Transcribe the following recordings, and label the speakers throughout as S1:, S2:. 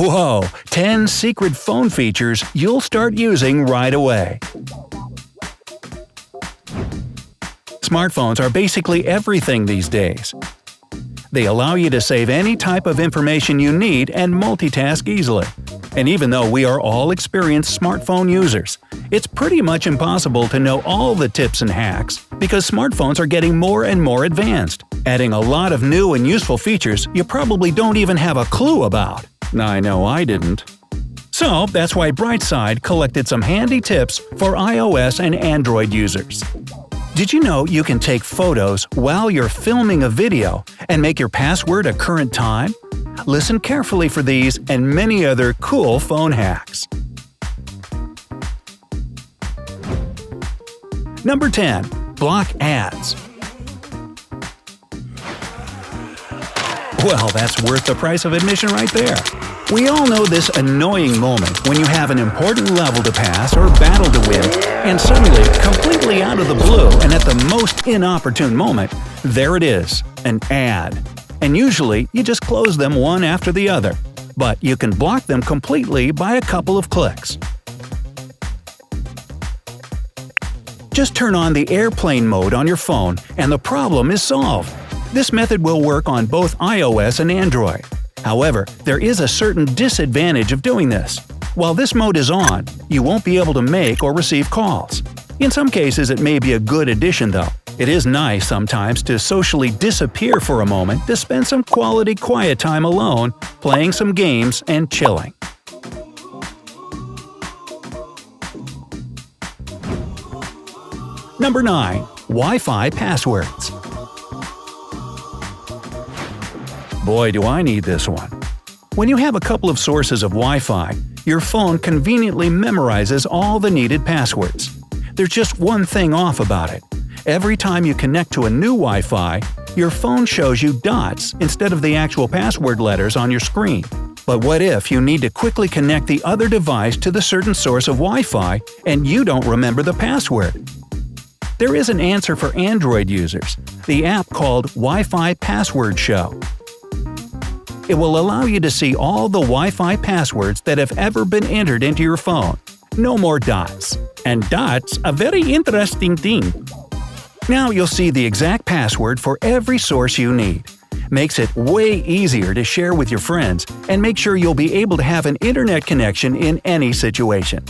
S1: Whoa! 10 secret phone features you'll start using right away. Smartphones are basically everything these days. They allow you to save any type of information you need and multitask easily. And even though we are all experienced smartphone users, it's pretty much impossible to know all the tips and hacks because smartphones are getting more and more advanced, adding a lot of new and useful features you probably don't even have a clue about. I know I didn't. So that's why Brightside collected some handy tips for iOS and Android users. Did you know you can take photos while you're filming a video and make your password a current time? Listen carefully for these and many other cool phone hacks. Number 10. Block ads. Well, that's worth the price of admission right there. We all know this annoying moment when you have an important level to pass or battle to win, and suddenly, completely out of the blue and at the most inopportune moment, there it is, an ad. And usually, you just close them one after the other. But you can block them completely by a couple of clicks. Just turn on the airplane mode on your phone and the problem is solved. This method will work on both iOS and Android. However, there is a certain disadvantage of doing this. While this mode is on, you won't be able to make or receive calls. In some cases it may be a good addition though. It is nice sometimes to socially disappear for a moment to spend some quality quiet time alone, playing some games and chilling. Number 9. Wi-Fi passwords. Boy, do I need this one. When you have a couple of sources of Wi-Fi, your phone conveniently memorizes all the needed passwords. There's just one thing off about it. Every time you connect to a new Wi-Fi, your phone shows you dots instead of the actual password letters on your screen. But what if you need to quickly connect the other device to the certain source of Wi-Fi and you don't remember the password? There is an answer for Android users, the app called Wi-Fi Password Show. It will allow you to see all the Wi-Fi passwords that have ever been entered into your phone. No more dots. And dots, a very interesting thing. Now you'll see the exact password for every source you need. Makes it way easier to share with your friends and make sure you'll be able to have an internet connection in any situation.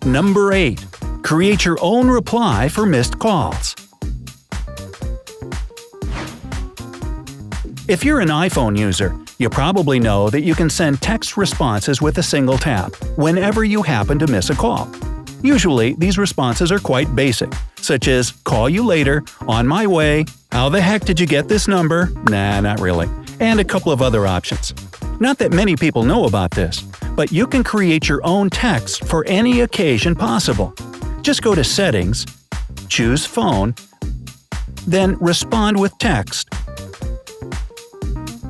S1: Number 8. Create your own reply for missed calls. If you're an iPhone user, you probably know that you can send text responses with a single tap whenever you happen to miss a call. Usually, these responses are quite basic, such as "call you later," "on my way," "how the heck did you get this number?" Nah, not really, and a couple of other options. Not that many people know about this, but you can create your own text for any occasion possible. Just go to Settings, choose Phone, then Respond with Text.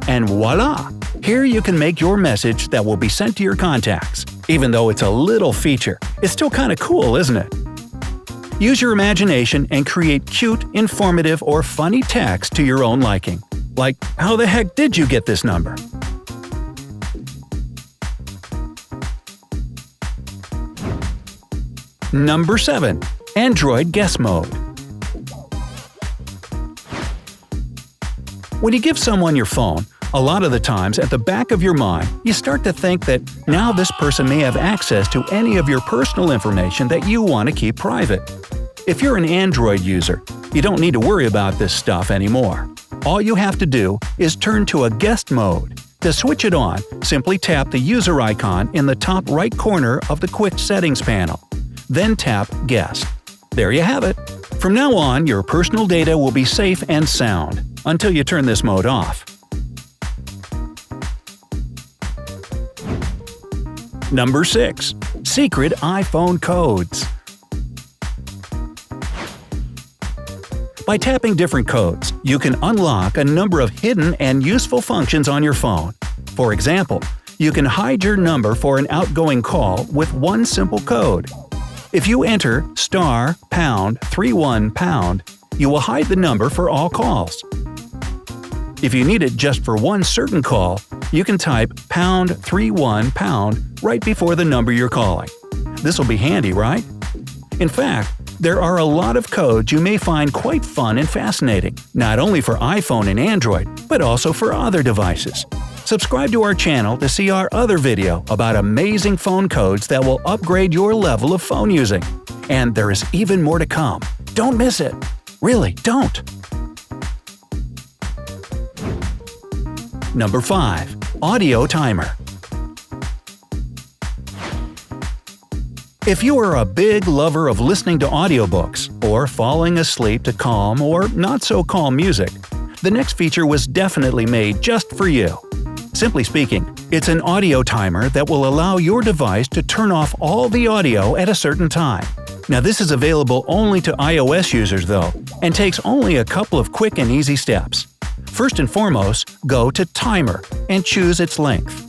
S1: And voila! Here you can make your message that will be sent to your contacts. Even though it's a little feature, it's still kinda cool, isn't it? Use your imagination and create cute, informative, or funny text to your own liking. Like, "How the heck did you get this number?" Number 7. Android Guest Mode. When you give someone your phone, a lot of the times at the back of your mind, you start to think that now this person may have access to any of your personal information that you want to keep private. If you're an Android user, you don't need to worry about this stuff anymore. All you have to do is turn to a guest mode. To switch it on, simply tap the user icon in the top right corner of the quick settings panel. Then tap Guest. There you have it. From now on, your personal data will be safe and sound, until you turn this mode off. Number 6. Secret iPhone codes. By tapping different codes, you can unlock a number of hidden and useful functions on your phone. For example, you can hide your number for an outgoing call with one simple code. If you enter *#31#, you will hide the number for all calls. If you need it just for one certain call, you can type #31# right before the number you're calling. This'll be handy, right? In fact, there are a lot of codes you may find quite fun and fascinating, not only for iPhone and Android, but also for other devices. Subscribe to our channel to see our other video about amazing phone codes that will upgrade your level of phone using. And there is even more to come. Don't miss it. Really, don't. Number 5. Audio Timer. If you are a big lover of listening to audiobooks, or falling asleep to calm or not-so-calm music, the next feature was definitely made just for you. Simply speaking, it's an audio timer that will allow your device to turn off all the audio at a certain time. Now this is available only to iOS users though, and takes only a couple of quick and easy steps. First and foremost, go to Timer and choose its length.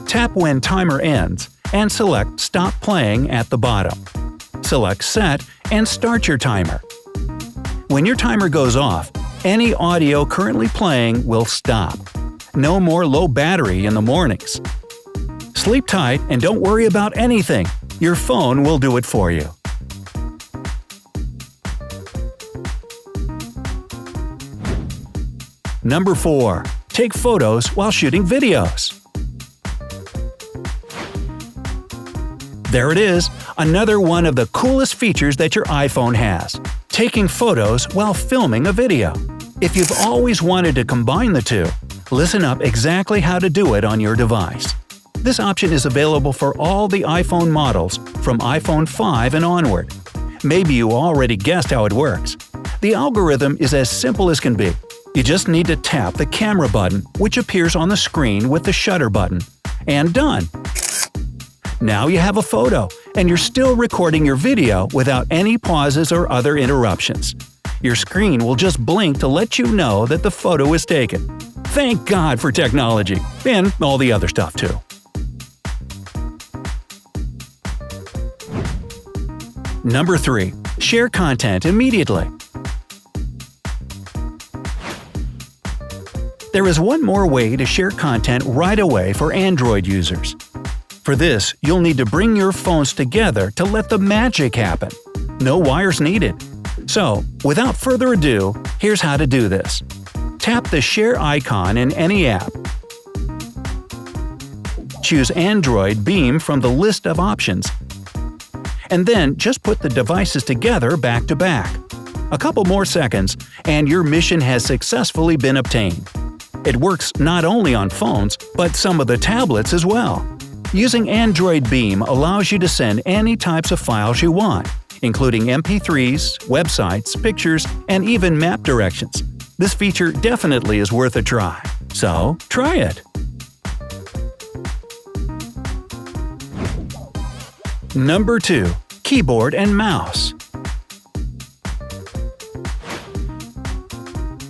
S1: Tap when timer ends and select Stop Playing at the bottom. Select Set and start your timer. When your timer goes off, any audio currently playing will stop. No more low battery in the mornings. Sleep tight and don't worry about anything. Your phone will do it for you. Number 4. Take photos while shooting videos. There it is, another one of the coolest features that your iPhone has. Taking photos while filming a video. If you've always wanted to combine the two, listen up exactly how to do it on your device. This option is available for all the iPhone models from iPhone 5 and onward. Maybe you already guessed how it works. The algorithm is as simple as can be. You just need to tap the camera button, which appears on the screen with the shutter button. And done! Now you have a photo, and you're still recording your video without any pauses or other interruptions. Your screen will just blink to let you know that the photo is taken. Thank God for technology, and all the other stuff too. Number 3. Share content immediately. There is one more way to share content right away for Android users. For this, you'll need to bring your phones together to let the magic happen. No wires needed. So, without further ado, here's how to do this. Tap the Share icon in any app. Choose Android Beam from the list of options. And then just put the devices together back to back. A couple more seconds, and your mission has successfully been obtained. It works not only on phones, but some of the tablets as well. Using Android Beam allows you to send any types of files you want, including MP3s, websites, pictures, and even map directions. This feature definitely is worth a try. So, try it! Number 2. Keyboard and mouse.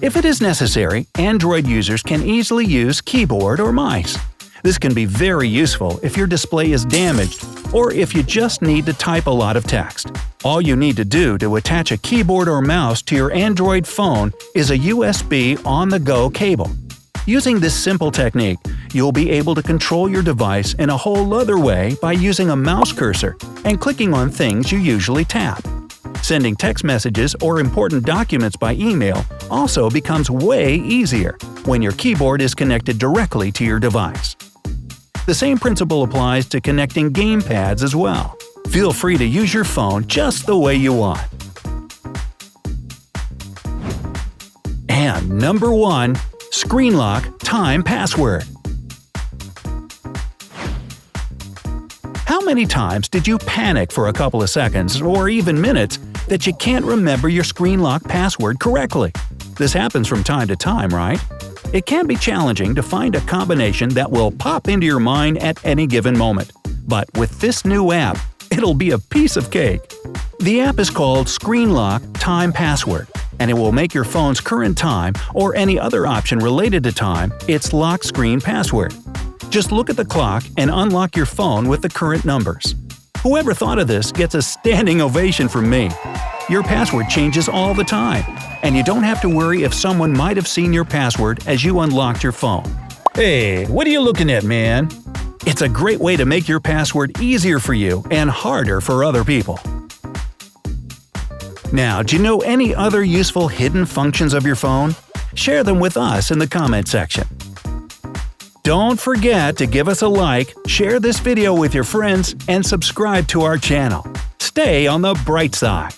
S1: If it is necessary, Android users can easily use keyboard or mice. This can be very useful if your display is damaged or if you just need to type a lot of text. All you need to do to attach a keyboard or mouse to your Android phone is a USB on-the-go cable. Using this simple technique, you'll be able to control your device in a whole other way by using a mouse cursor and clicking on things you usually tap. Sending text messages or important documents by email also becomes way easier when your keyboard is connected directly to your device. The same principle applies to connecting gamepads as well. Feel free to use your phone just the way you want. And number 1. Screen Lock Time Password. How many times did you panic for a couple of seconds or even minutes that you can't remember your screen lock password correctly? This happens from time to time, right? It can be challenging to find a combination that will pop into your mind at any given moment. But with this new app, it'll be a piece of cake. The app is called Screen Lock Time Password, and it will make your phone's current time or any other option related to time its lock screen password. Just look at the clock and unlock your phone with the current numbers. Whoever thought of this gets a standing ovation from me. Your password changes all the time. and you don't have to worry if someone might have seen your password as you unlocked your phone. Hey, what are you looking at, man? It's a great way to make your password easier for you and harder for other people. Now, do you know any other useful hidden functions of your phone? Share them with us in the comment section. Don't forget to give us a like, share this video with your friends, and subscribe to our channel. Stay on the bright side.